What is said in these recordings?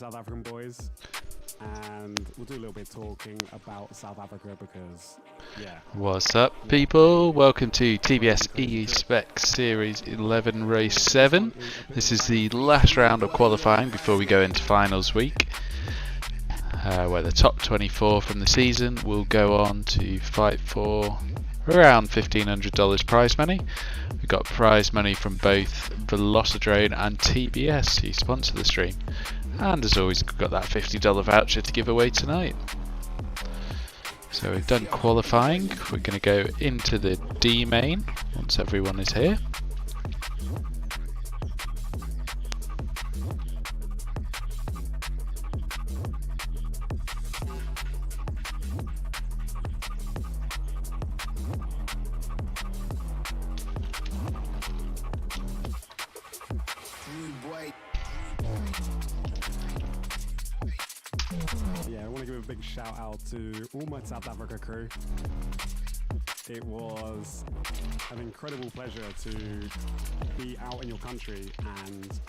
South African boys, and we'll do a little bit talking about South Africa because, yeah. What's up, people? Welcome to TBS Spec Series 11 Race 7. This is the last round of qualifying before we go into finals week, where the top 24 from the season will go on to fight for around $1,500 prize money. We've got prize money from both Velocidrone and TBS, who sponsor the stream. And as always, we've got that $50 voucher to give away tonight. So we've done qualifying. We're going to go into the D main once everyone is here. Yeah, I want to give a big shout out to all my South Africa crew. It was an incredible pleasure to be out in your country and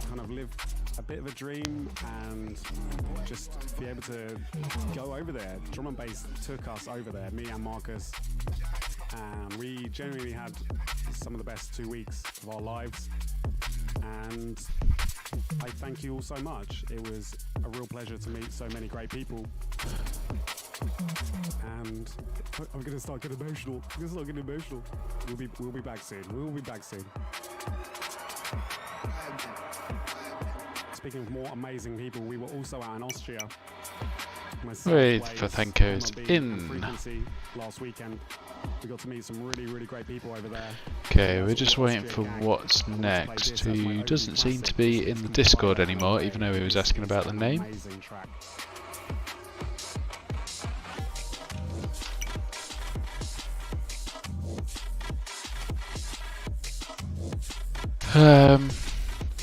kind of live a bit of a dream and just be able to go over there. Drum and Bass took us over there, me and Marcus. We genuinely had some of the best 2 weeks of our lives. And I thank you all so much. It was a real pleasure to meet so many great people. And I'm gonna start getting emotional. We'll be back soon. Speaking of more amazing people, we were also out in Austria. With Fathenko's in. Last weekend. We got to meet some really great people over there. Okay, we're just waiting for what's next, who doesn't seem to be in the Discord anymore, even though he was asking about the name.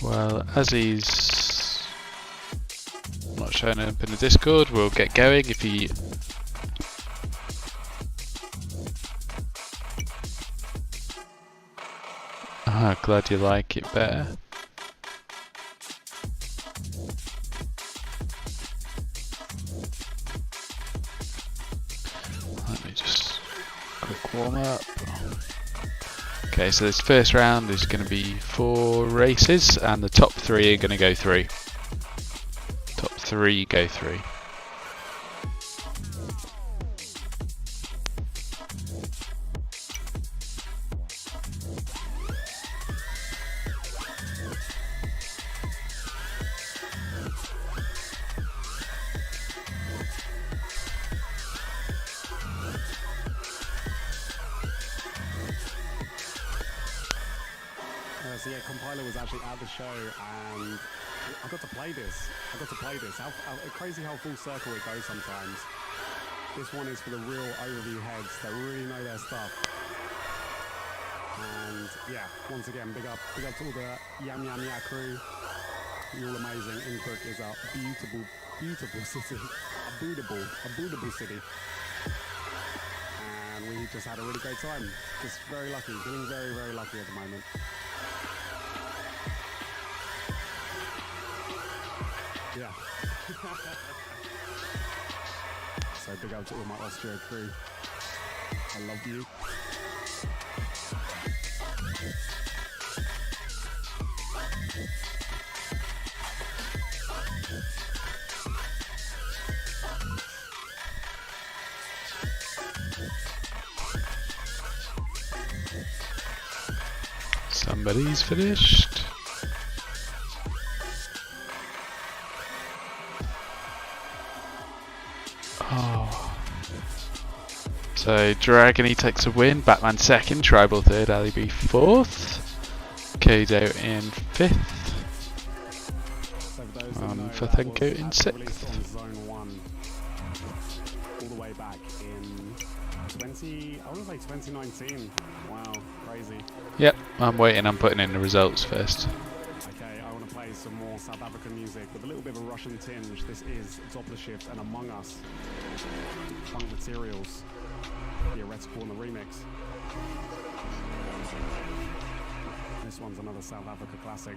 Well, as he's not showing up in the Discord, we'll get going. If he glad you like it better. Let me just quick warm up. Okay, so this first round is going to be 4 races, and the top 3 are going to go through. Top 3 go through. So yeah, Compiler was actually at the show, and I got to play this. How crazy how full circle it goes sometimes. This one is for the real overview heads that really know their stuff. And yeah, once again, big up to all the Yam crew. You're all amazing. Innsbruck is a beautiful city. A bootable city. And we just had a really great time. Just very lucky, feeling very lucky at the moment. Yeah. So big up to all my Austria crew. I love you. Somebody's finished. So Dragony takes a win, Batman second, Tribal third, Ali B fourth, Kodo in fifth, and Fathenko in sixth. Zone 1 all the way back in 2019. Wow, crazy. Yep, I'm waiting, I'm putting in the results first. Okay, I want to play some more South African music with a little bit of a Russian tinge. This is Doppler Shift and Among Us. Funk Materials. Theoretical on the remix. This one's another South Africa classic.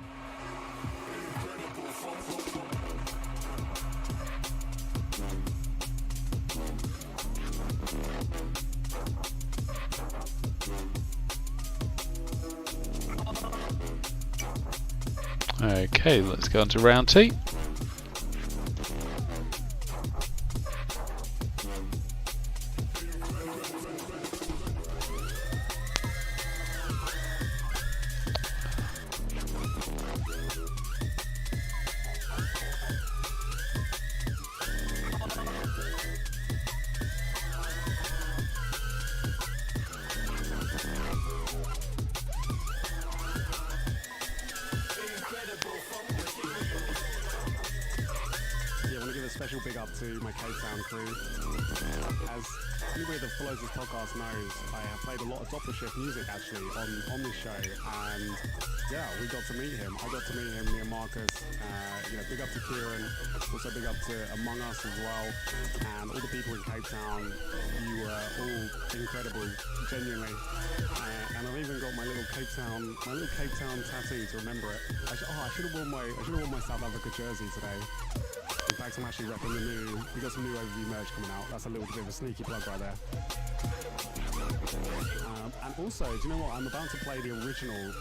Okay, let's go on to round 2. Special big up to my Cape Town crew. As anybody that follows this podcast knows, I have played a lot of Doppler Shift music actually on this show, and yeah, we got to meet him. I got to meet him, me and Marcus. Big up to Kieran, also big up to Among Us as well, and all the people in Cape Town. You were all incredible, genuinely. And I've even got my little Cape Town tattoo to remember it. I should have worn my South Africa jersey today. In fact, I'm actually repping we got some new overview merch coming out. That's a little bit of a sneaky plug right there. And also, do you know what? I'm about to play the original.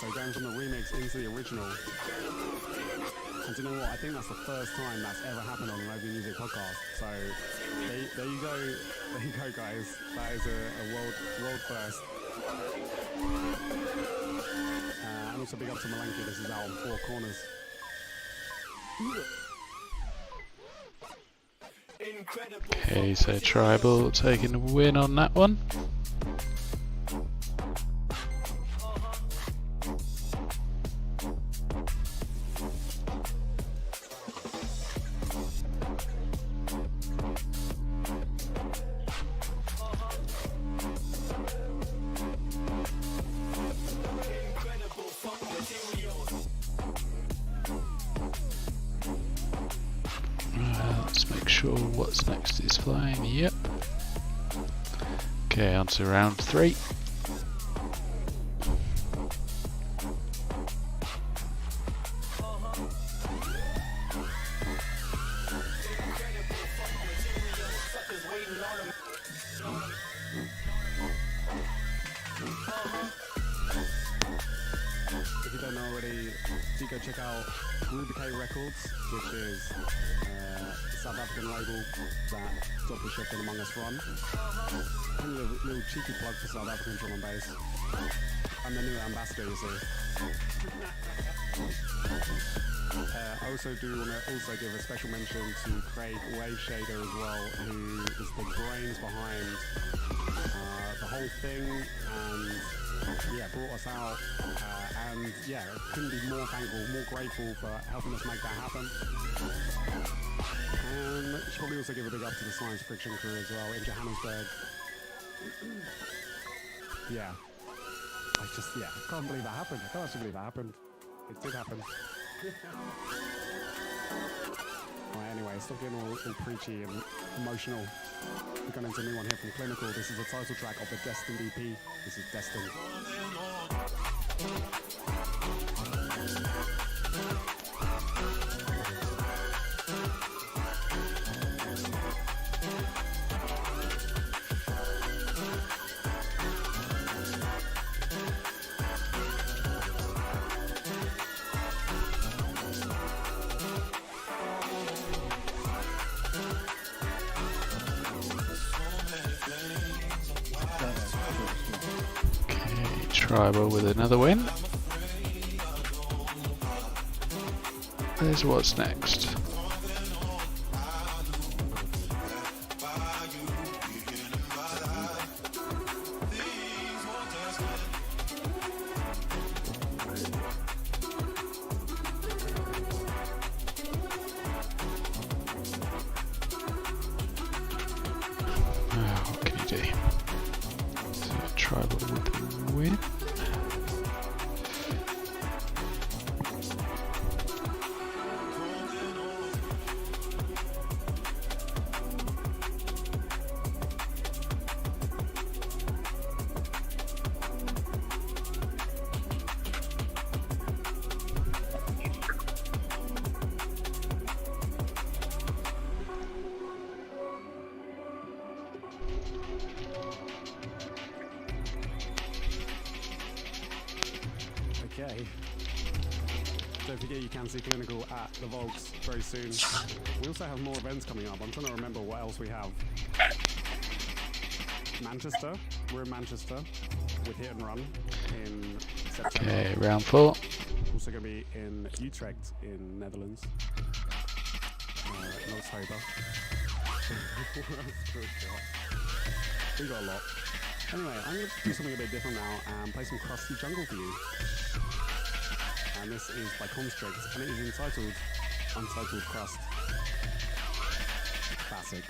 So going from the remix into the original. And do you know what? I think that's the first time that's ever happened on an overview music podcast. So there you go. There you go, guys. That is a world first. And also big up to Malenki. This is out on 4 Corners. Okay, so Tribal taking the win on that one. Let's make sure what's next is flying. Yep. Okay, on to round 3. If you don't know already, do go check out Rubicate Records, which is a South African label that Doppler Shift and Among Us run. A little cheeky plug for South African drum and bass. I'm the new ambassador, you see. I also do want to give a special mention to Craig Wave Shader as well, who is the brains behind the whole thing, and brought us out, and couldn't be more thankful, more grateful for helping us make that happen. And should probably also give a big up to the Science Friction crew as well in Johannesburg. I can't believe that happened. I can't actually believe that happened. It did happen. Right, anyway, stop getting all preachy and emotional. We're going into a new one here from Clinical. This is the title track of the Destined EP. This is Destined. Tribal with another win. There's what's next. What can you do? So Tribal with the win. Okay. Don't forget you can see Clinical at the Volks very soon. We also have more events coming up. I'm trying to remember what else we have. Manchester. We're in Manchester with Hit and Run in September. Okay, round 4. Also going to be in Utrecht in Netherlands in October. We got a lot. Anyway, I'm going to do something a bit different now and play some Crusty Jungle for you. And this is by Constrict, and it is entitled Untitled Crust. Classic.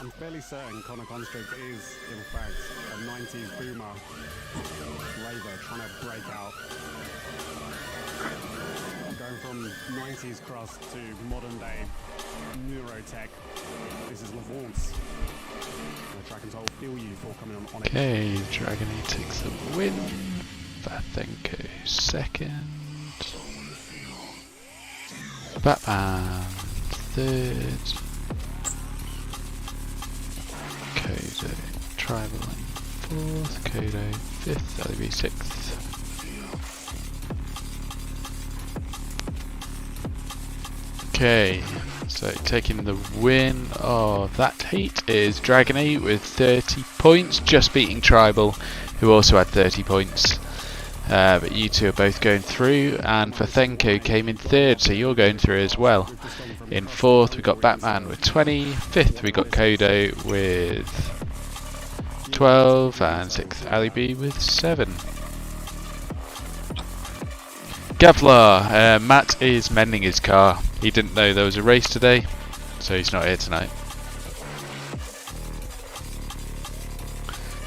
I'm fairly certain Connor Constrict is, in fact, a 90s boomer raver trying to break out. Going from 90s crust to modern day neurotech. This is Lavance. The track entitled Feel You for coming on it. Okay, Dragony takes the win. Vathenko second. Batman third. Kodo Tribal in fourth. Kodo fifth. LB sixth. Okay, so taking the win of that heat is Dragony with 30 points, just beating Tribal, who also had 30 points. But you two are both going through, and Vathenko came in third, so you're going through as well. In fourth we got Batman with 20, fifth we got Kodo with 12, and sixth Alibi with 7. Gavlar, Matt is mending his car. He didn't know there was a race today, so he's not here tonight.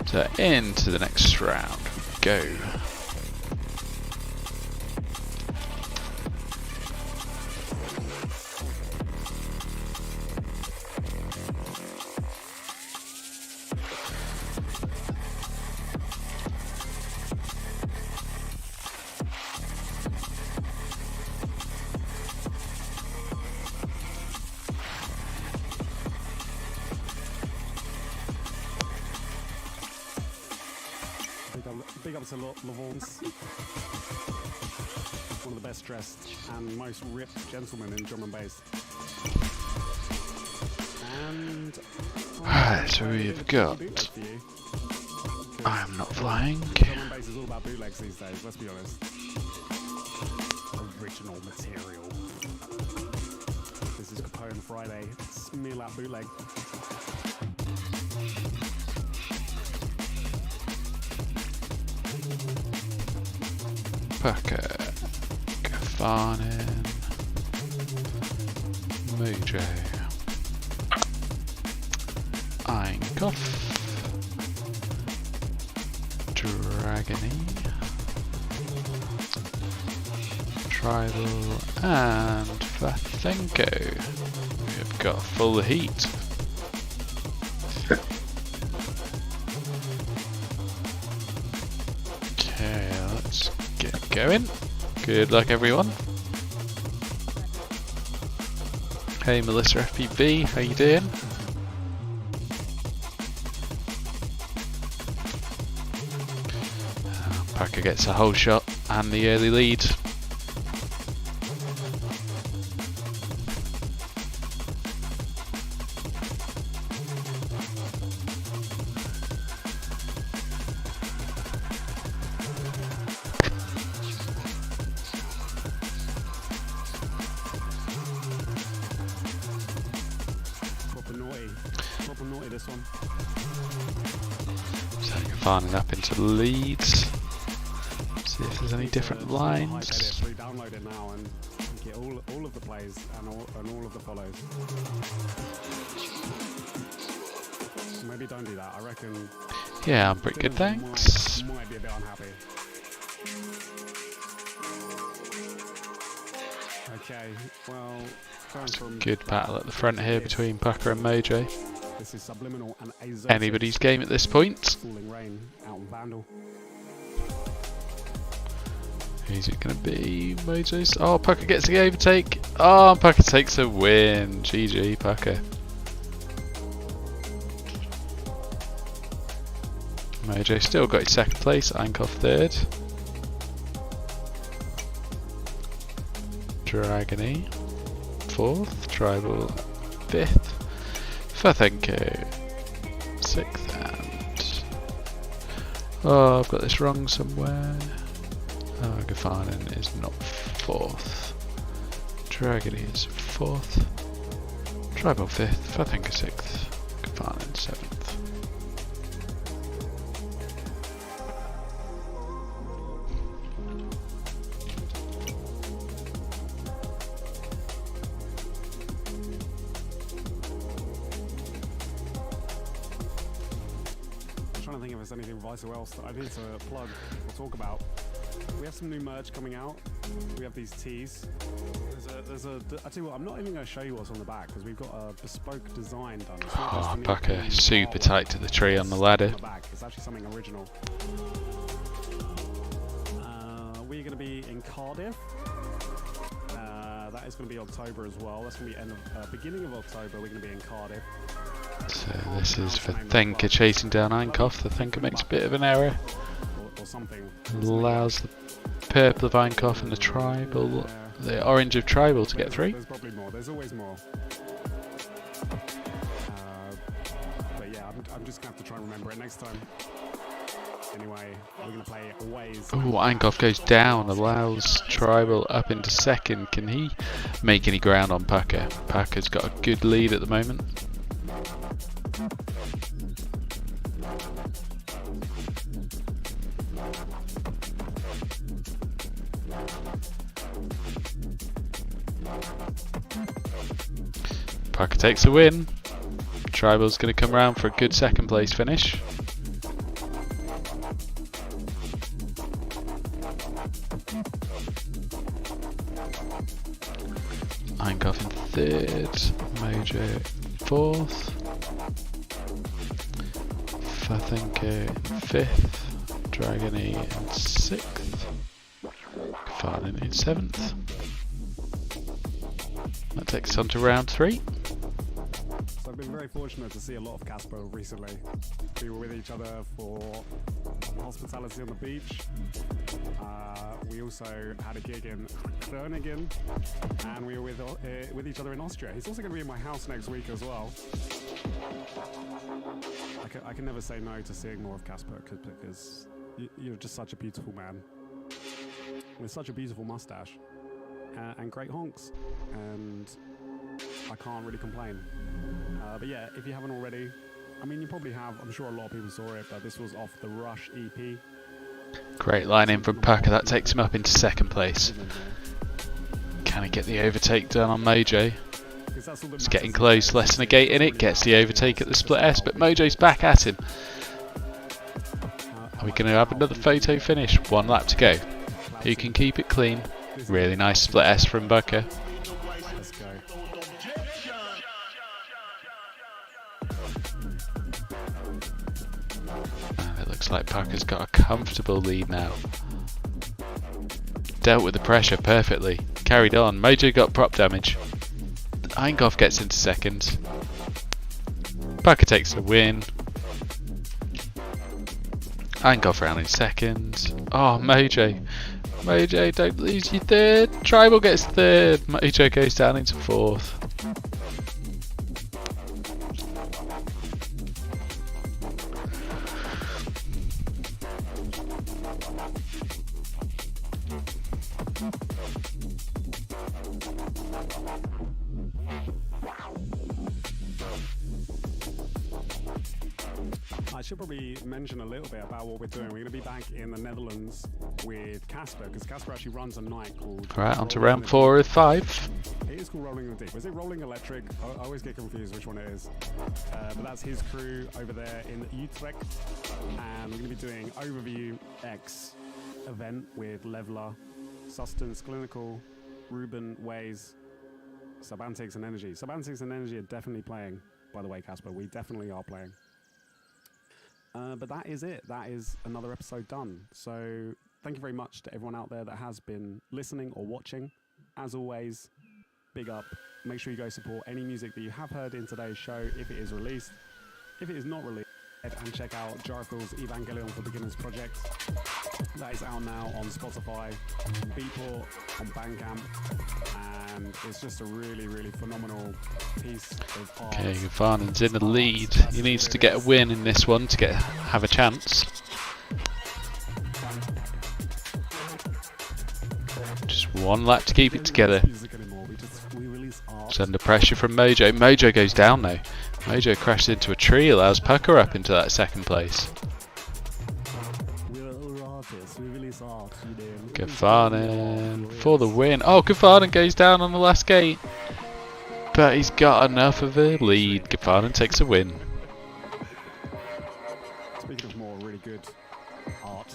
So into the next round we go. Big up to Lavance, one of the best dressed and most ripped gentlemen in drum and bass. And so we've got I am not flying. Drum and bass is all about bootlegs these days, let's be honest. Original material. This is Capone Friday, smear that bootleg. Packer, Gafanin, Mojo, Einkoff, Dragony, Tribal, and Vathenko. We've got a full heat. Okay, let's get going. Good luck everyone. Hey Melissa FPV, how you doing? Packer gets a whole shot and the early lead. this one. So farming up into the leads. See if there's any different lines. Download it now and get all of the plays and all of the follows. Maybe don't do that. I reckon. Yeah, I'm pretty good, thanks. Might be a bit unhappy. Okay, well, going from good battle at the front here between Pucker and Mojo. This is Subliminal and Azotic. Anybody's game at this point. Falling Rain out on Vandal. Who's it going to be? Mojo's. Oh, Pucker gets the overtake. Oh, Pucker takes a win. GG, Pucker. Mojo still got his second place. Einkhoff third. Dragony fourth. Tribal fifth. Fathenko sixth. And oh, I've got this wrong somewhere. Oh, Gafanen is not fourth. Dragony is fourth. Tribal fifth. Fathenko sixth. Gafanen seventh. Trying to think if there's anything vital else that I need to plug or talk about. We have some new merch coming out. We have these tees. I tell you what, I'm not even going to show you what's on the back because we've got a bespoke design done. It's not just Oh, a new Pucker tee super artwork. tight to the tree on the ladder. It's actually something original. We're going to be in Cardiff. That is going to be October as well. That's going to be beginning of October. We're going to be in Cardiff. So this is for Thenka chasing down Einkhoff. The Thenka makes a bit of an error. Or something. Allows the purple of Einkhoff and the tribal, the orange of tribal to get through. There's probably more. There's always more. But yeah, I'm just going to have to try and remember it next time. Anyway, we're going to play Ways. Oh, Einkhoff goes down, allows tribal up into second. Can he make any ground on Pucker? Pucker's got a good lead at the moment. Pucker takes the win. Tribal's going to come around for a good second place finish. Einkhoff in third, Mojo fourth, Fathenko in fifth, Dragony in sixth, Gafanen in seventh. That takes us on to round 3. So I've been very fortunate to see a lot of Casper recently. We were with each other for hospitality on the beach. We also had a gig in Groningen, and we were with each other in Austria. He's also going to be in my house next week as well. I can never say no to seeing more of Casper because you're just such a beautiful man with such a beautiful mustache and great honks, and I can't really complain. But yeah, if you haven't already, I mean, you probably have. I'm sure a lot of people saw it, but this was off the Rush EP. Great line in from Pucker. That takes him up into second place. Can he get the overtake done on Mojo? It's getting close. Less than a gate in it. Gets the overtake at the split S, but Mojo's back at him. Are we going to have another photo finish? 1 lap to go. Who can keep it clean? Really nice split S from Pucker. Let's go. And it looks like Pucker's got a comfortable lead now. Dealt with the pressure perfectly. Carried on. Mojo got prop damage. Einkhoff gets into second. Pucker takes the win. Einkhoff round in second. Oh, Mojo. Mojo, don't lose your third. Tribal gets third. Mojo goes down into fourth. should probably mention a little bit about what we're doing. We're going to be back in the Netherlands with Casper, because Casper actually runs a night called... Right, on to round 4 of 5. It is called Rolling in the Deep. Is it Rolling Electric? I always get confused which one it is. But that's his crew over there in Utrecht. And we're going to be doing Overview X event with Leveler, Sustenance, Clinical, Ruben, Waze, Subantics and Energy. Subantics and Energy are definitely playing, by the way, Casper. We definitely are playing. But that is it. That is another episode done. So thank you very much to everyone out there that has been listening or watching. As always, big up. Make sure you go support any music that you have heard in today's show if it is released. If it is not released, and check out Jarfil's Evangelion for Beginners project. That is out now on Spotify, Beatport, on Bandcamp, and it's just a really, really phenomenal piece of art. Okay, Gavarnan's in the lead. He needs to get a win in this one to have a chance. Just one lap to keep it together. It's under pressure from Mojo. Mojo goes down though. Mojo crashes into a tree, allows Pucker up into that second place. Gavarnan for the win. Oh, Gavarnan goes down on the last gate. But he's got enough of a lead. Gavarnan takes a win. Speaking of more really good art,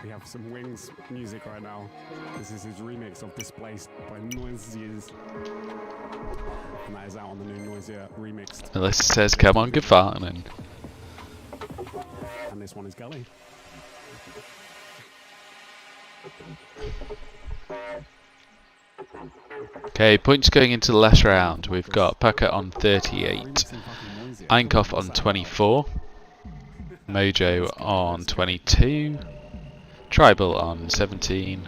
we have some Wings music right now. This is his remix of Displaced by Noisiers. And that is out on the new Noisier remixed. Alyssa says, come on, Gavarnan. And this one is Gully. Okay, points going into the last round. We've got Pucker on 38, Einkopf on 24, Mojo on 22, Tribal on 17,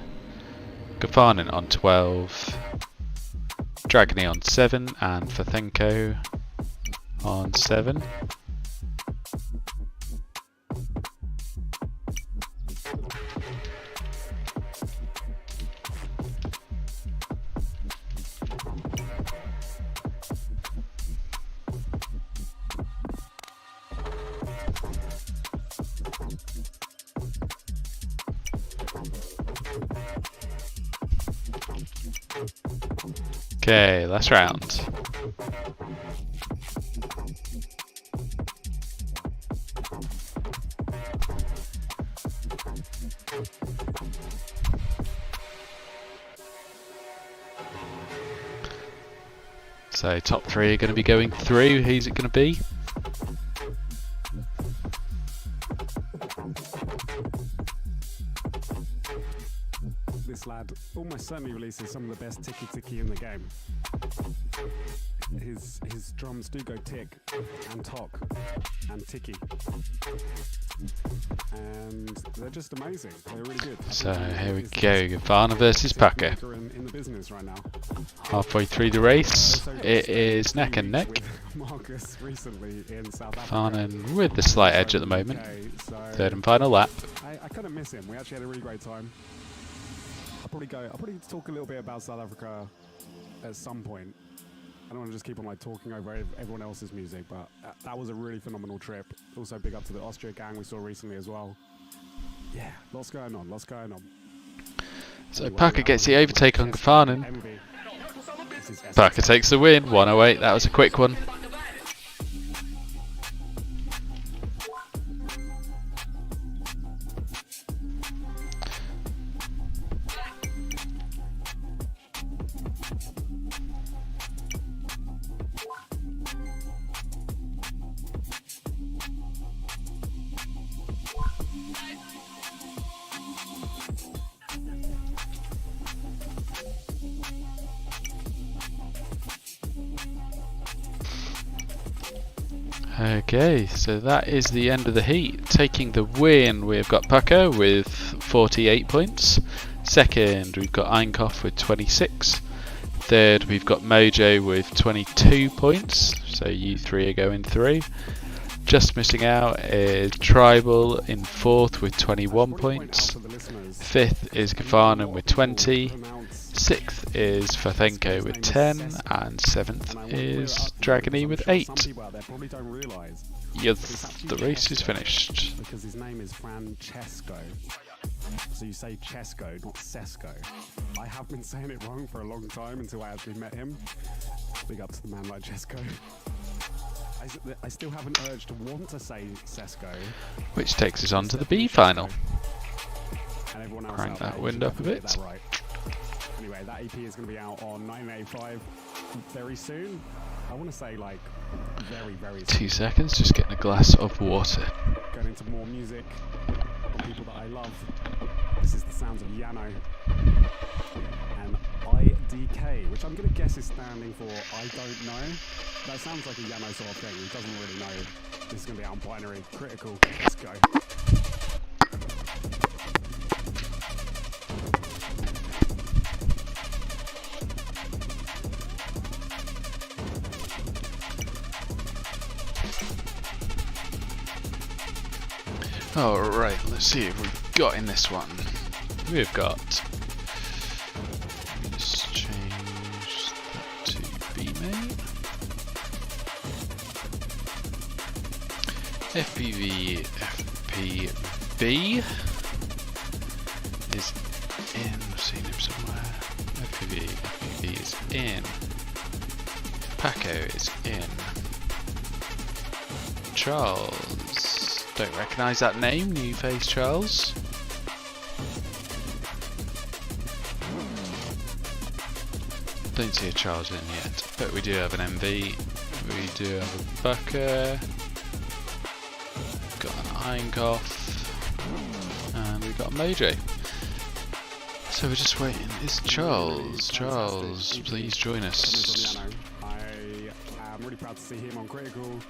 Gavarnan on 12, Dragony on 7, and Fathenko on 7. Okay, last round. So top 3 are going to be going through. Who's it going to be? This lad almost certainly releases some of the best ticky in the game. His drums do go tick and tock and ticky, and they're just amazing. They're really good. So here we go, Gavarnan versus Pucker. In the business right now. Halfway through the race, it is neck and neck. Marcus recently in South Africa. Gavarnan with the slight edge at the moment. Third and final lap. I kind of miss him. We actually had a really great time. I'll probably talk a little bit about South Africa at some point. I don't want to just keep on talking over everyone else's music, but that was a really phenomenal trip. Also big up to the Austria gang we saw recently as well. Yeah, lots going on. So Pucker gets the overtake on Gavarnan. Pucker takes the win, 108, that was a quick one. Okay, so that is the end of the heat. Taking the win, we've got Pucker with 48 points. Second, we've got Einkopf with 26. Third, we've got Mojo with 22 points. So you three are going through. Just missing out is Tribal in fourth with 21 points. Fifth is Gavarnan with 20. 6th is Fathenko with 10, and 7th is Dragony with 8. Some people out there probably don't realise. Yes, the race is finished. Because his name is Francesco. So you say Chesco, not Sesco. I have been saying it wrong for a long time until I actually met him. Big up to the man like Chesco. I still have an urge to want to say Sesco. Which takes us on to the B final. And everyone else Crank out that there, wind you up a should definitely bit. get that right. Anyway, that EP is going to be out on 1985 very soon. I want to say like very soon. 2 seconds, just getting a glass of water. Going into more music from people that I love. This is the sounds of Yano and IDK, which I'm going to guess is standing for I don't know. That sounds like a Yano sort of thing. He doesn't really know. This is going to be out on Binary. Critical. Let's go. Alright, let's see if we've got in this one. We've got. Let me just change that to B main. FPV FPV is in. I've seen him somewhere. FPV is in. Paco is in. Charles. Don't recognise that name, new face Charles. Don't see a Charles in yet, but we do have an MV, we do have a Bucker, got an Ironcoff, and we've got a Mojo. So we're just waiting. Is Charles? Charles, please join us. I am really proud to see him on Critical.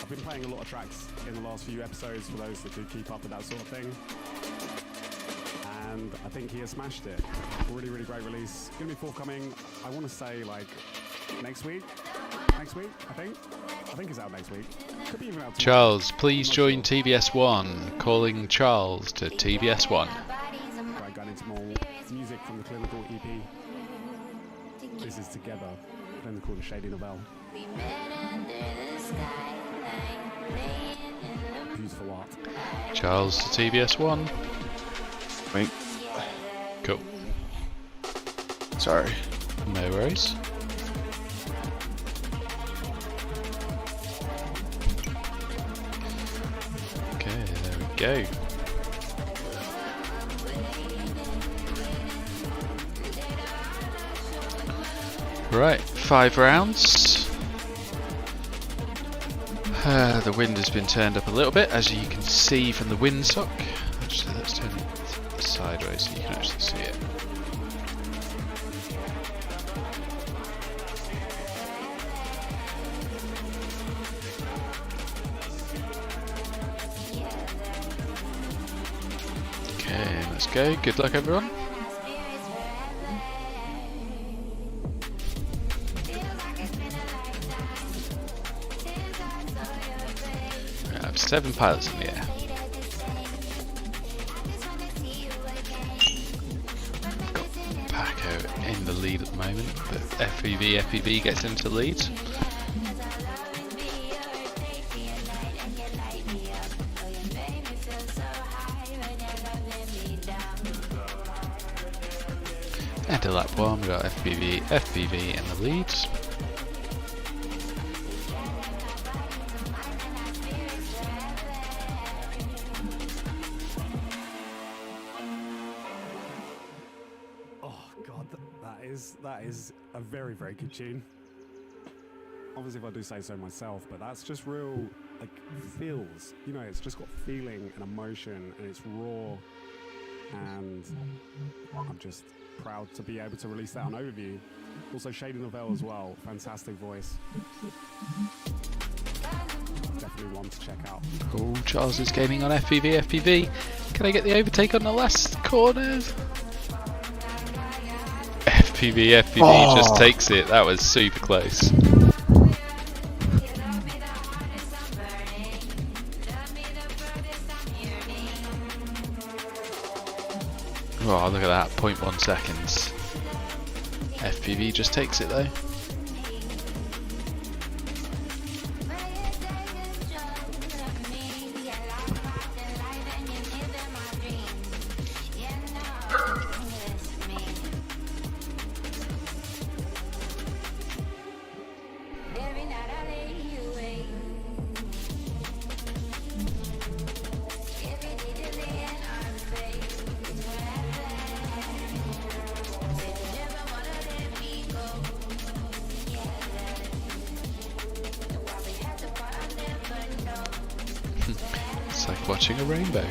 I've been playing a lot of tracks in the last few episodes for those that do keep up with that sort of thing. And I think he has smashed it. Really great release. Gonna be forthcoming, I want to say like next week? Next week, I think? I think it's out next week. Could be even out tomorrow. Charles, please join TBS 1. Calling Charles to TBS 1. Right, going into more music from the Clinical EP. This is Together. Clinical, the Shady Novelle. Beautiful art. Charles to TBS 1. Wait. Cool. Sorry. No worries. Okay, there we go. Right, 5 rounds. The wind has been turned up a little bit, as you can see from the windsock. Actually, let's turn it sideways so you can actually see it. Okay, let's go. Good luck, everyone. We have 7 pilots in the air. Got Paco in the lead at the moment, but FPV gets into the lead. Enter lap 1, we got FPV in the lead. Oh god, that is a very good tune. Obviously, if I do say so myself, but that's just real, like, feels. You know, it's just got feeling and emotion, and it's raw. And I'm just proud to be able to release that on Overview. Also, Shady Novelle as well. Fantastic voice. Definitely one to check out. Oh, Charles is gaining on FPV. Can I get the overtake on the last corner? FPV just takes it. That was super close. Oh, look at that, 0.1 seconds. FPV just takes it though. It's like watching a rainbow.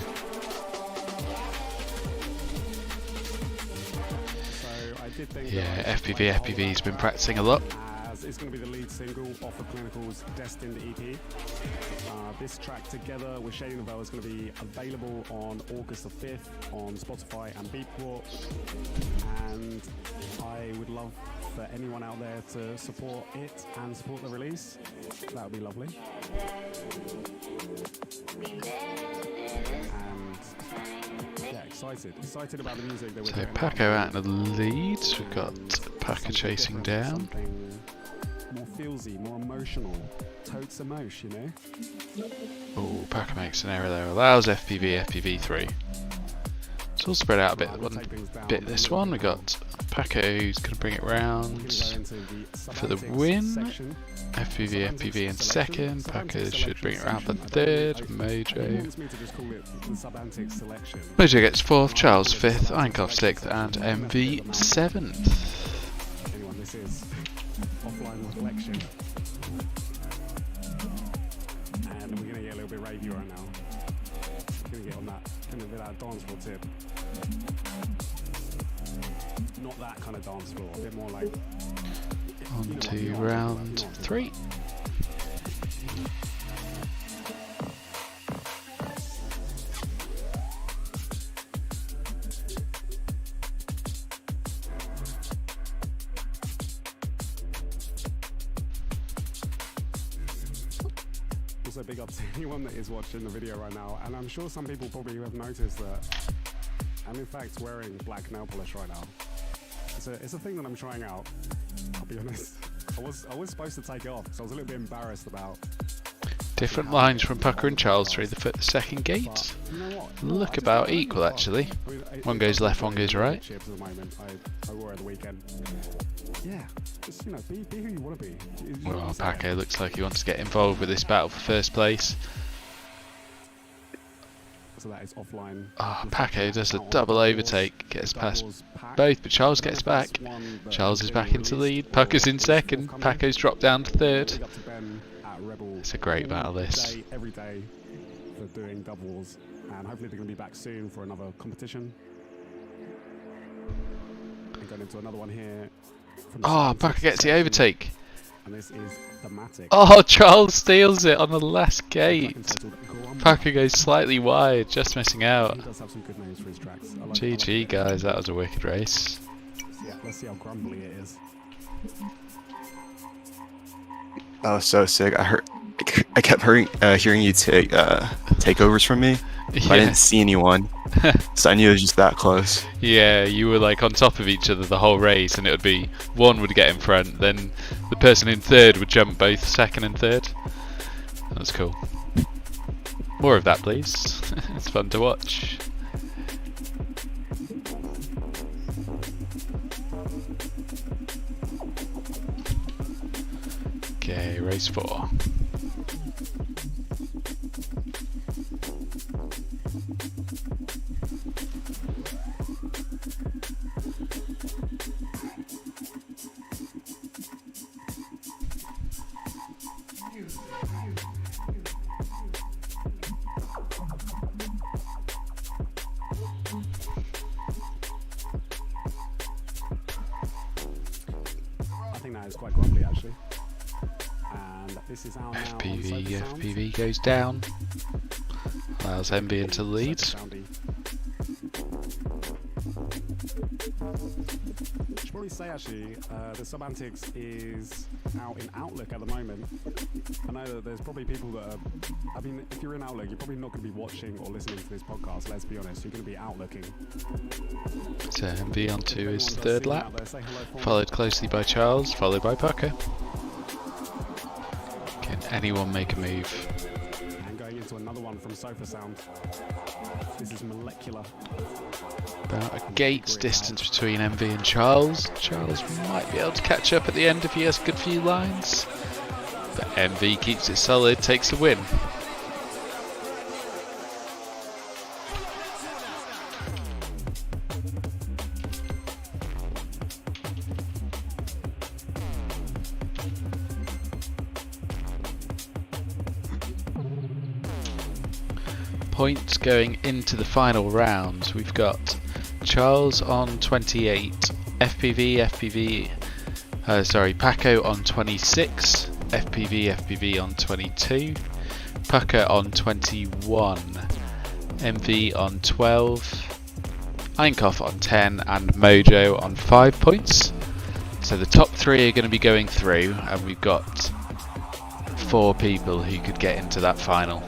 So I did think Yeah, FPV's been practicing a lot. as it's going to be the lead single off of Clinical's Destined EP. This track together with Shading the Veil is going to be available on August the 5th on Spotify and Beatport. And I would love for anyone out there to support it and support the release. That would be lovely. And yeah, excited about the music that we're So doing. Paco out in the lead. We've got Paco chasing down. Something more feelsy, more emotional. Totes emotion, you know? Oh, Paco makes an error there. Allows FPV3. It's all spread out a bit. This one. We got Paco who's going to bring it round for the win. FPV in second. Paco should bring it round for third. Mojo gets fourth. Charles fifth. Einkopf sixth, and MV seventh. Anyone, this is offline reflection. And we're going to get a little bit ravey right now. We're going to get on that kind of dance floor tip. Not that kind of dance floor, a bit more like... On to round three. Also big up to anyone that is watching the video right now, and I'm sure some people probably have noticed that I'm in fact wearing black nail polish right now. It's a thing that I'm trying out, I'll be honest. I was supposed to take it off because I was a little bit embarrassed about... Different lines from Pucker and Charles through the second gate. You know what? Look about equal actually. One goes left, one goes right. Chips at the moment. I wore at the weekend. Yeah, just be who you want to be. Well, Paco looks like he wants to get involved with this battle for first place. So that is offline. Paco does a double overtake, gets past both, but Charles gets back. Charles is back into lead. Pucker's in second. Paco's dropped down to third. It's a great battle, this. Every day for doing doubles, and hopefully they're going to be back soon for another competition. And going into another one here. Paco gets the overtake. And this is thematic. Charles steals it on the last gate. Paco goes slightly wide, just missing out. He does have some good names for his tracks. GG guys, that was a wicked race. Yeah, let's see how grumbly it is. That was so sick. I kept hearing you take takeovers from me, but I didn't see anyone, so I knew it was just that close. Yeah, you were like on top of each other the whole race, and it would be one would get in front, then the person in third would jump both second and third. That was cool. More of that, please. It's fun to watch. Okay, race 4. I think that is quite grumbly actually. And this is out now. FPV goes down. Allows MB into the lead. should probably say actually, the Semantics is out in Outlook at the moment. I know that there's probably people that are, I mean, if you're in Outlook, you're probably not going to be watching or listening to this podcast, let's be honest, you're going to be outlooking. So MV onto his third lap, followed closely by Charles, followed by Pucker. Can anyone make a move? And going into another one from Sofa Sound. This is Molecular. About a gate's distance between MV and Charles. Charles might be able to catch up at the end if he has a good few lines. But MV keeps it solid, takes the win. Points going into the final round. We've got Charles on 28, Paco on 26, FPV on 22, Pucker on 21, MV on 12, Einkoff on 10 and Mojo on 5 points. So the top 3 are going to be going through, and we've got 4 people who could get into that final.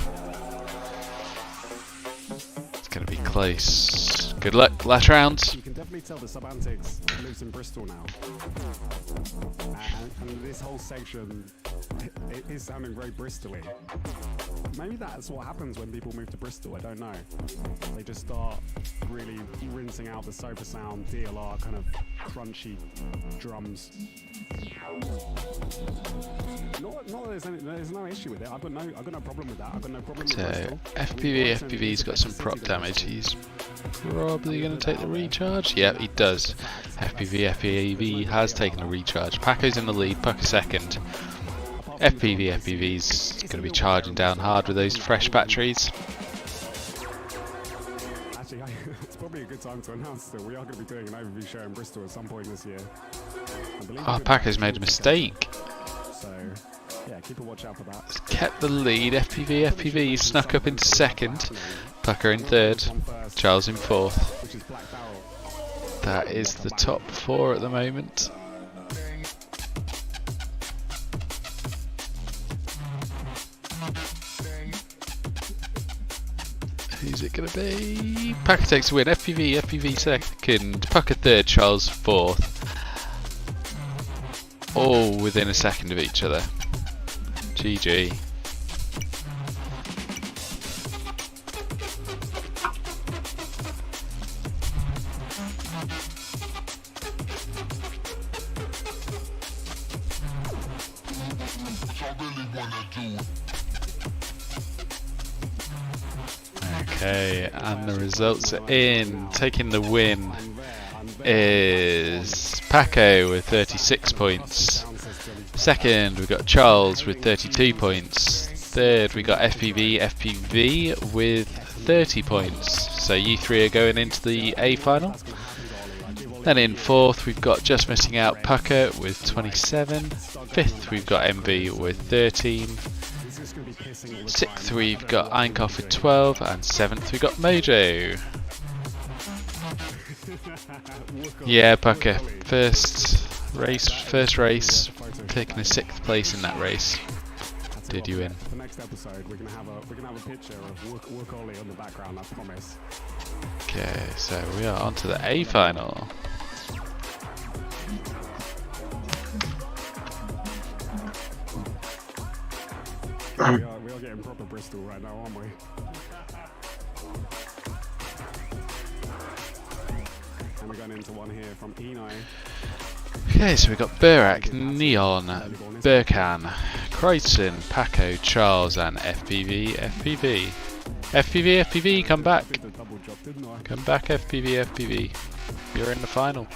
Going to be close. Good luck, last round. You can definitely tell the Semantics lives in Bristol now. And this whole section it is sounding very Bristol-y. Maybe that's what happens when people move to Bristol, I don't know. They just start really rinsing out the Sofa Sound, DLR, kind of crunchy drums. Not that there's no issue with it. I've got no problem with that. I've got no problem with Bristol. FPV's got some prop damage. He's probably going to take the recharge. Yeah, he does. FPV has taken the recharge. Paco's in the lead, Pucker second. FPV's going to be charging down hard with those fresh batteries. Actually, it's probably a good time to announce that we are going to be doing an overview show in Bristol at some point this year. Oh, Paco's made a mistake. So, yeah, keep a watch out for that. He's kept the lead. FPV snuck up into second. Pucker in third. Charles in fourth. That is the top 4 at the moment. Who's it going to be? Packer takes the win. FPV second. Pucker third. Charles fourth. All within a second of each other. GG. Okay, and the results are in. Taking the win is Paco with 36 points. Second, we got Charles with 32 points. Third, we got FPV with 30 points. So you 3 are going into the A final. Then in fourth, we've got just missing out Pucker with 27. Fifth, we've got MV with 13. Sixth, we've got Einkoff with 12. And seventh, we've got Mojo. Yeah, Pucker, first race, taking a 6th place in that race. Did you win? For the next episode, we're gonna have a picture of Wokoli on the background, I promise. Okay, so we are on to the A final. we are getting proper Bristol right now, aren't we? And we're going into one here from Eno. Okay, so we've got Burak, Neon, Burkan, Kreutzen, Paco, Charles, and FPV. FPV, come back. Come back, FPV. You're in the final.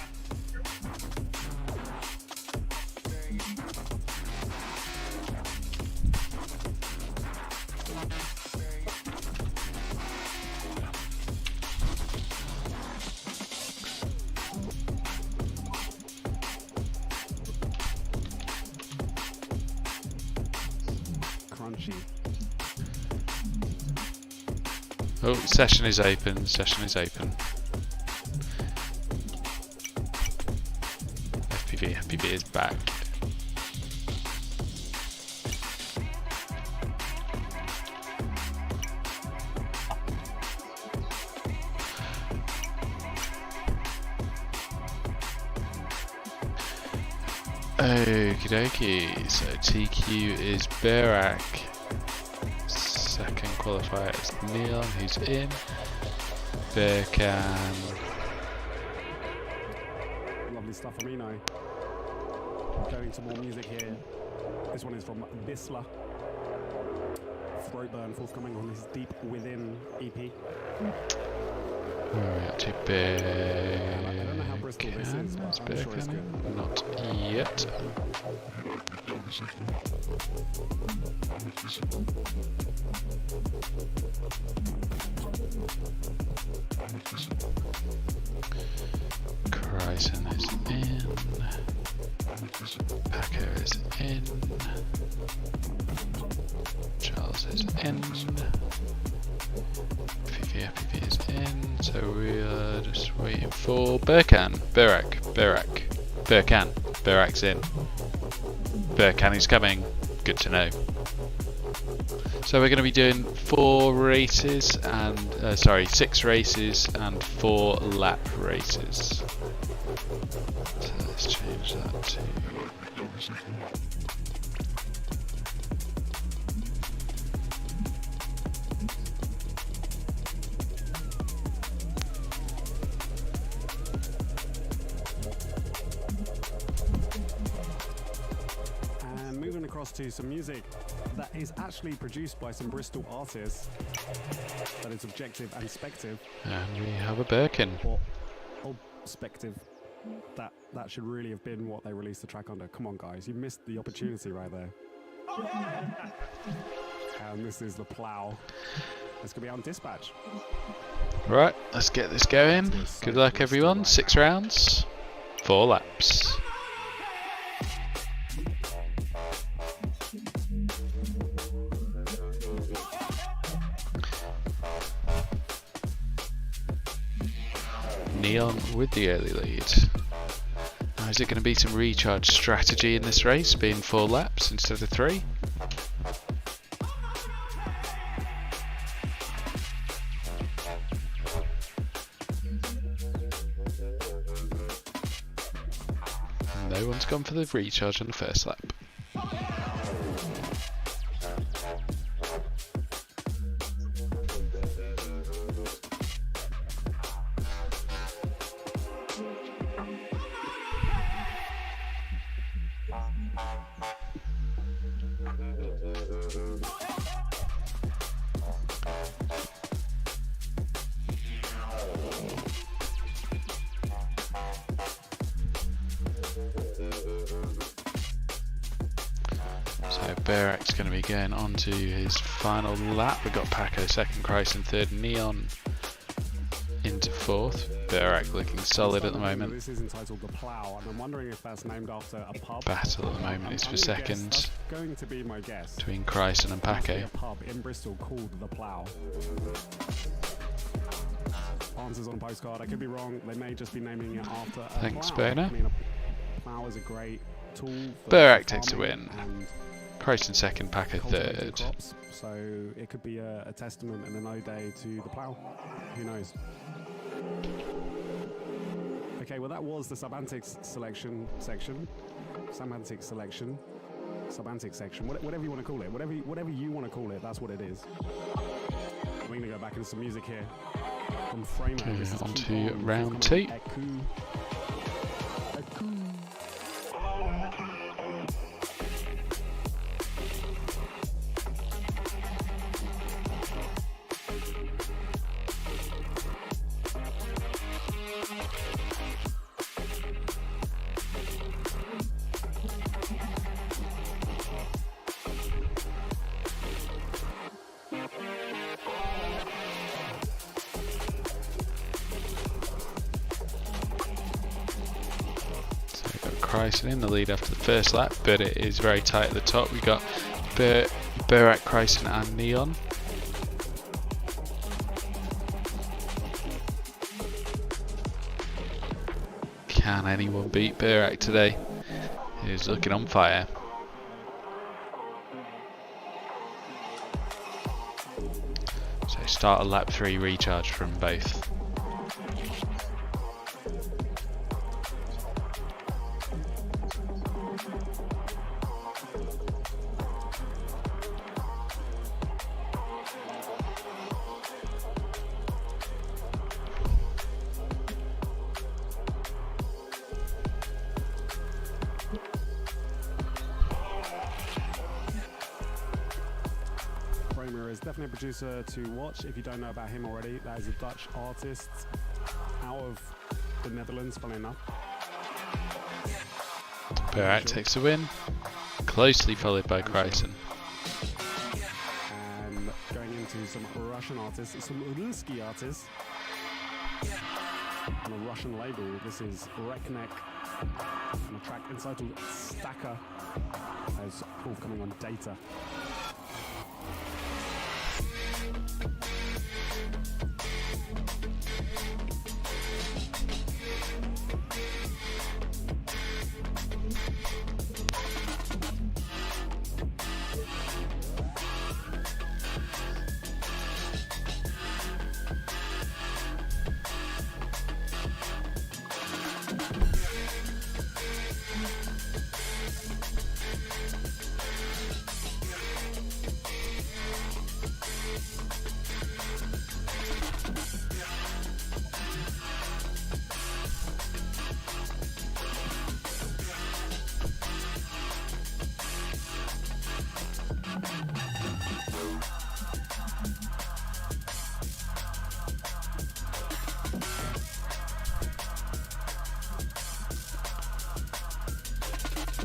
Oh, session is open. back. Okie dokie, so TQ is Berak. Second qualifier is Neon, who's in. Berkan. Lovely stuff from Eno. Going to more music here. This one is from Bisla. Throatburn forthcoming on his Deep Within EP. Where are we up to? I don't know how Bristol this is, but I'm sure it's good. Not yet. Kryson is in. Packer is in. Charles is in. FPV is in. So we are just waiting for Berkan. Berak's in. Berkan is coming. Good to know. So we're going to be doing 6 races and 4 lap races. So let's change that to. To some music that is actually produced by some Bristol artists, that is objective and spective. And we have a Birkin. Or spective. That should really have been what they released the track under. Come on, guys, you missed the opportunity right there. And this is the plow. It's gonna be on dispatch. Right, let's get this going. Good luck, everyone. 6 rounds, 4 laps. Neon with the early lead. Now, is it going to be some recharge strategy in this race, being 4 laps instead of 3? No one's gone for the recharge on the first lap. Berak's going to be going on to his final lap. We've got Paco second, Kryson third, Neon into 4th. Berak looking solid at the moment. This is entitled The Plough, and I'm wondering if that's named after a pub. Battle at the moment is for second. That's going to be my guess. Between Kryson and Paco. A pub in Bristol called The Plough. Answers on a postcard. I could be wrong. They may just be naming it after a Thanks, plough. Boner. I mean, a plough is a great tool for Berak takes the farming, win. and Kryson second, Paco cultivating third. crops, so it could be a testament and an ode to the plough. Who knows? Okay, well that was the Subantics section. Subantics section. Whatever you want to call it. Whatever you want to call it. That's what it is. We're going to go back into some music here from Framer. Okay, This is on Keep to On, round forthcoming 2. Eku. Kryson in the lead after the first lap, but it is very tight at the top. We got Berak, Kryson and Neon. Can anyone beat Berak today? He's looking on fire. So start a lap 3 recharge from both. Is definitely a producer to watch if you don't know about him already. That is a Dutch artist out of the Netherlands, funny enough. Berak takes the win, closely followed by Kryson. And going into some Russian artists, some Ruski artists on a Russian label. This is Reknek on a track entitled Stacker. That is forthcoming on Data.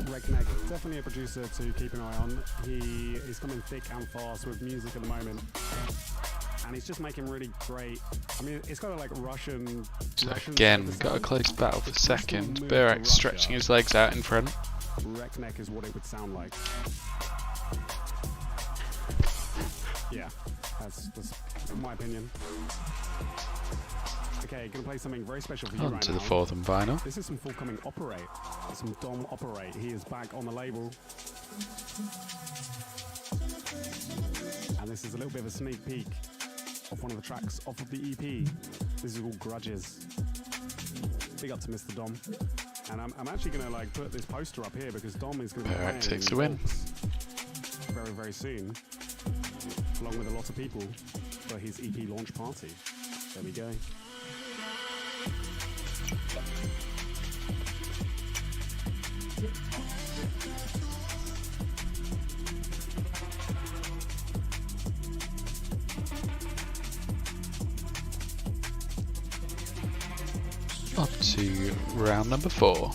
Reknek, definitely a producer to keep an eye on. He is coming thick and fast with music at the moment, and he's just making really great. I mean, it's kind of like Russian. So again, we've got a close battle for second. Berak stretching his legs out in front. Reknek is what it would sound like. Yeah, that's my opinion. Okay, gonna play something very special for you On right to now. the fourth and final. This is some forthcoming Operate. Some Dom Operate. He is back on the label. And this is a little bit of a sneak peek of one of the tracks off of the EP. This is called Grudges. Big up to Mr. Dom. And I'm actually gonna like put this poster up here because Dom is gonna be Berak playing takes the win. very, very soon, along with a lot of people for his EP launch party. There we go. Up to round number 4.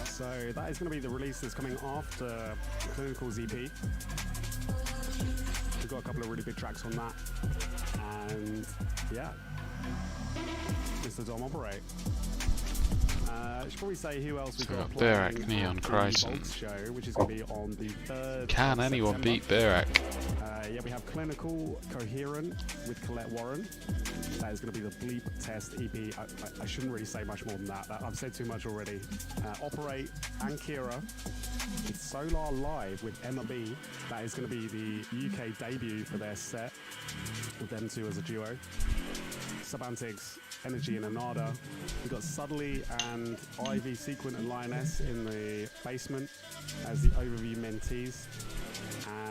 So that is going to be the release that's coming after Clinical's EP. We've got a couple of really big tracks on that. And yeah, Mr. Dom Operate. I should probably say who else we've So got Berak, playing Neon, at the Kryson. Volks show, which is going to be on the 3rd Can of anyone September. beat Berak? Yeah, we have Clinical Coherent with Colette Warren. That is going to be the Bleep Test EP. I shouldn't really say much more than that. I've said too much already. Operate and Kira with Solar Live with Emma B. That is going to be the UK debut for their set with them two as a duo. Subantics, Energy and Anada. We've got Sudley and Ivy, Sequent and Lioness in the basement as the overview mentees.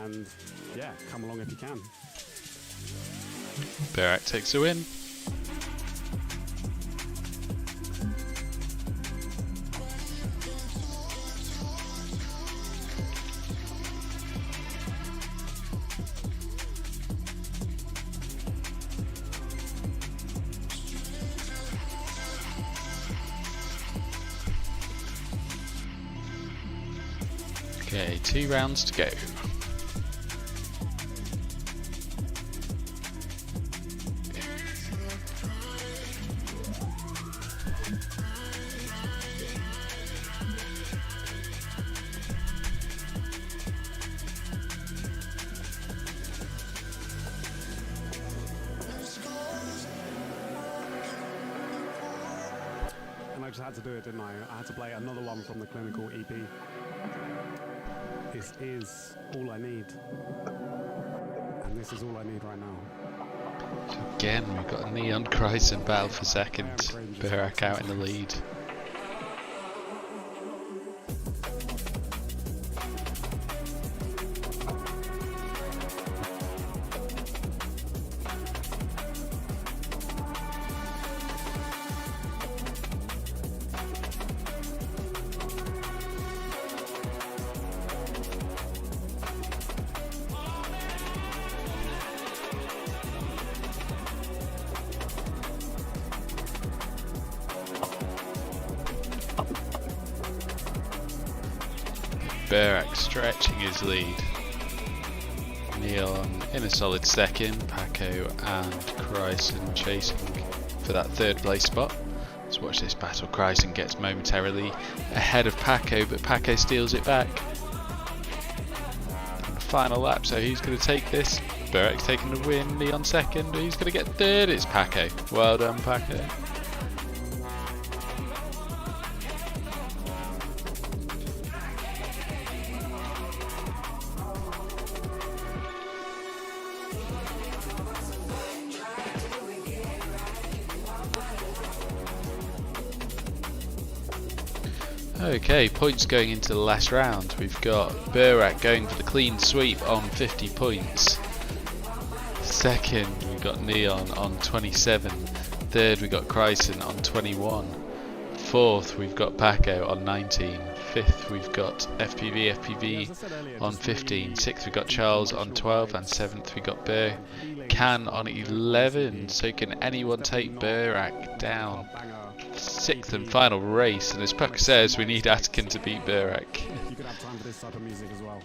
And yeah, come along if you can. Berak takes a win. Okay, 2 rounds to go. And I just had to do it, didn't I? I had to play another one from the Clinical EP. This is all I need. And this is all I need right now. So again, we've got a Neon Kryson battle for second. Burak out in the lead. Burak stretching his lead. Neon in a solid second. Paco and Kryson chasing for that 3rd place spot. Let's watch this battle. Kryson gets momentarily ahead of Paco, but Paco steals it back. And the final lap, so who's going to take this? Burak's taking the win. Neon second. Who's going to get 3rd? It's Paco. Well done, Paco. Okay, points going into the last round. We've got Burak going for the clean sweep on 50 points. Second, we've got Neon on 27. Third, we've got Kryson on 21. Fourth, we've got Paco on 19. Fifth, we've got FPV on 15. Sixth, we've got Charles on 12. And seventh, we've got Can on 11. So can anyone take Burak down? 6th and final race, and as Puck says, we need Atkin to beat Burak. You could have time for this type of music as well.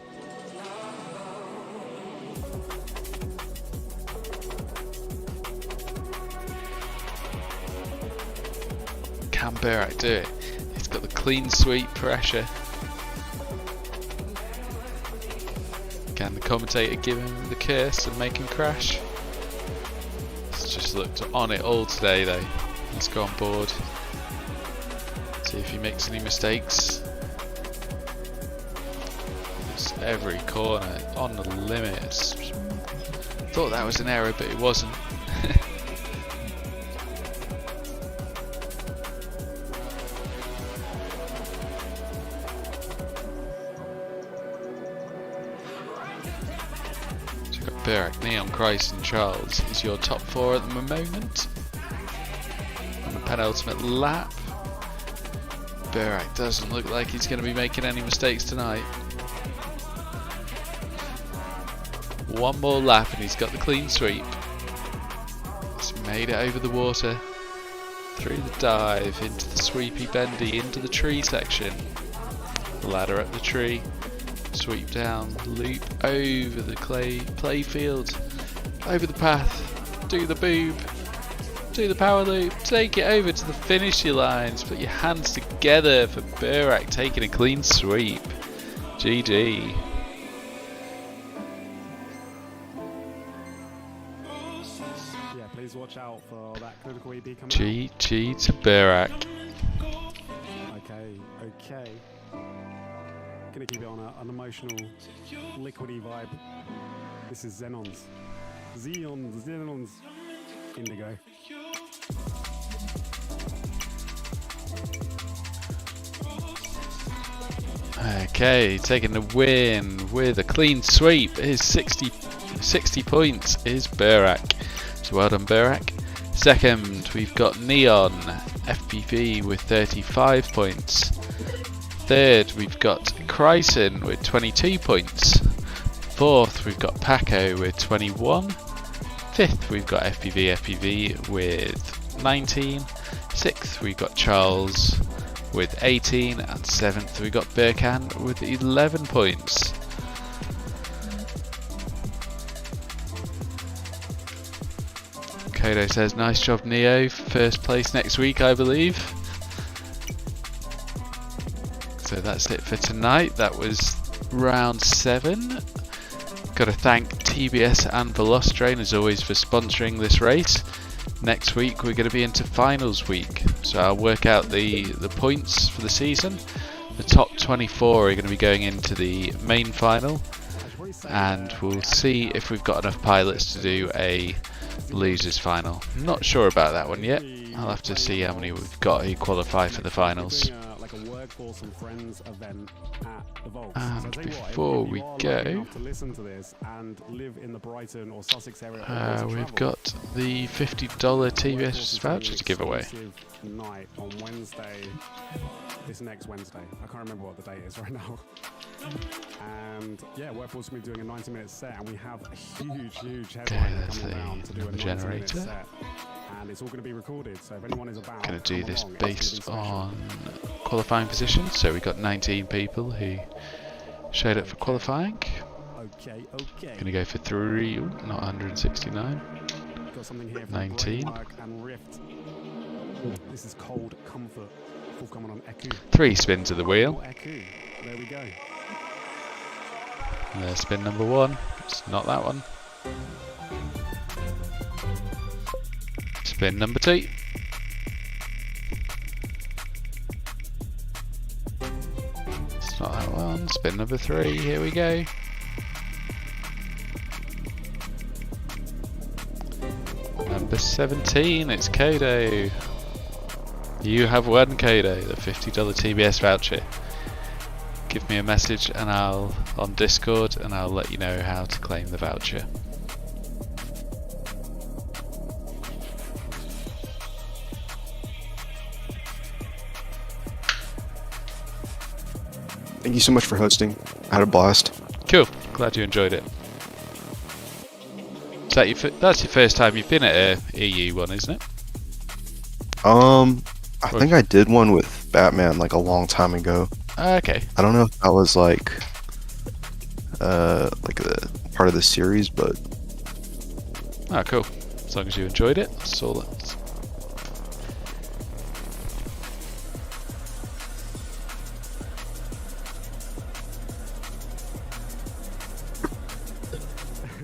Can Burak do it? He's got the clean sweep pressure. Can the commentator give him the curse and make him crash? He's just looked on it all today though. Let's go on board. See if he makes any mistakes. It's every corner on the limits. Thought that was an error, but it wasn't. So we've got Burak, Neon, Kryson, Charles is your top 4 at the moment. On the penultimate lap. Burak doesn't look like he's going to be making any mistakes tonight. One more lap and he's got the clean sweep. He's made it over the water. Through the dive, into the sweepy bendy, into the tree section. Ladder up the tree. Sweep down, loop over the play field. Over the path. Do the boob. Do the power loop, take it over to the finisher lines, put your hands together for Burak taking a clean sweep. GG. Yeah, please watch out for that Clinical EP coming GG to Burak. Okay. Gonna keep it on an emotional, liquidy vibe. This is Xenon's. Indigo. Okay, taking the win with a clean sweep. His 60 points is Burak. So well done, Burak. Second, we've got Neon FPV with 35 points. Third, we've got Kryson with 22 points. Fourth, we've got Paco with 21. Fifth, we've got FPV with 19. Sixth, we've got Charles with 18, and 7th we got Birkan with 11 points. Kodo says, nice job Neo, first place next week I believe. So that's it for tonight. That was round 7. Got to thank TBS and Velostrain as always for sponsoring this race. Next week we're going to be into finals week, so I'll work out the points for the season. The top 24 are going to be going into the main final, and we'll see if we've got enough pilots to do a losers final. Not sure about that one yet. I'll have to see how many we've got who qualify for the finals. And before we go, we've got the $50 TBS voucher to give away. On Wednesday, this next Wednesday. I can't remember what the date is right now. And yeah, Workforce will be doing a 90-minute set, and we have a huge headline coming around to do a 90-minute set. And it's all going to be recorded, so if anyone is about, going to do this based on qualifying positions. So we got 19 people who showed up for qualifying. Okay. Going to go for 3, not 169. Got something here from 19. And Rift. This is Cold Comfort. Full coming on Eku. 3 spins of the wheel. Eku. There we go. And there's spin number 1. It's not that one. Spin number 2. It's not that one. Spin number 3. Here we go. Number 17. It's Kodo. You have won, Kodo, the $50 TBS voucher. Give me a message and I'll on Discord, and I'll let you know how to claim the voucher. Thank you so much for hosting. I had a blast. Cool. Glad you enjoyed it. Is that that's your first time you've been at a EU one, isn't it? I think I did one with Batman like a long time ago. Okay. I don't know if that was like a part of the series, but Oh, cool. As long as you enjoyed it, that's all that.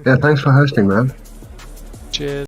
Yeah, thanks for hosting, man. Cheers.